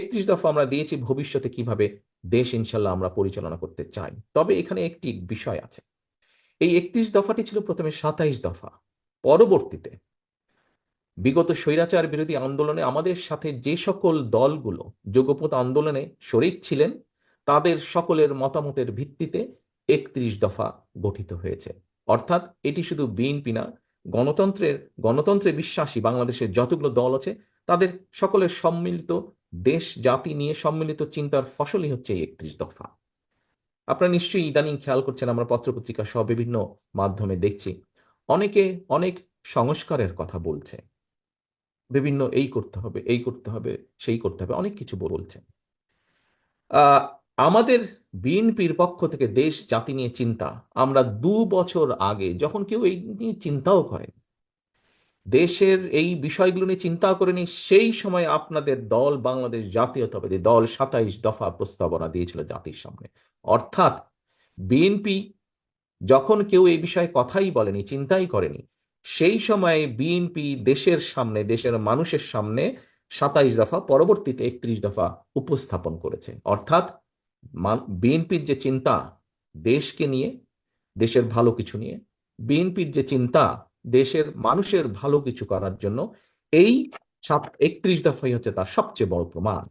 31 দফা আমরা দিয়েছি ভবিষ্যতে কিভাবে দেশ ইনশাল্লাহ আমরা পরিচালনা করতে চাই। তবে এখানে একটি বিষয় আছে, এই 31 দফাটি ছিল প্রথমে 27 দফা। পরবর্তীতে বিগত স্বৈরাচার বিরোধী আন্দোলনে আমাদের সাথে যে সকল দলগুলো যুগপৎ আন্দোলনে শরিক ছিলেন, তাদের সকলের মতামতের ভিত্তিতে 31 দফা গঠিত হয়েছে। অর্থাৎ এটি শুধু বিএনপি না, গণতন্ত্রে বিশ্বাসী বাংলাদেশের যতগুলো দল আছে তাদের সকলের সম্মিলিত দেশ জাতি নিয়ে সম্মিলিত চিন্তার ফসলই হচ্ছে এই 31 দফা। আপনারা নিশ্চয়ই ইদানিং খেয়াল করছেন, আমরা পত্রপত্রিকা সহ বিভিন্ন মাধ্যমে দেখছি অনেকে অনেক সংস্কারের কথা বলছে, বিভিন্ন এই করতে হবে, এই করতে হবে, সেই করতে হবে, অনেক কিছু বলছে। আহ, আমাদের বিএনপির পক্ষ থেকে দেশ জাতি নিয়ে চিন্তা, আমরা 2 বছর আগে যখন কেউ এই নিয়ে চিন্তাও করেন, দেশের এই বিষয়গুলো নিয়ে চিন্তা করেনি, সেই সময় আপনাদের দল বাংলাদেশ জাতীয়তাবাদী দল 27 দফা প্রস্তাবনা দিয়েছিল জাতির সামনে। অর্থাৎ বিএনপি যখন কেউ এই বিষয়ে কথাই বলেনি, চিন্তাই করেনি, সেই সময়ে বিএনপি দেশের সামনে, দেশের মানুষের সামনে 27 দফা, পরবর্তীতে 31 দফা উপস্থাপন করেছে। অর্থাৎ বিএনপির যে চিন্তা দেশকে নিয়ে, দেশের ভালো কিছু নিয়ে, বিএনপির যে চিন্তা দেশের মানুষের ভালো কিছু করার জন্য, এই 31 দফাই হচ্ছে তার সবচেয়ে বড় প্রমাণ।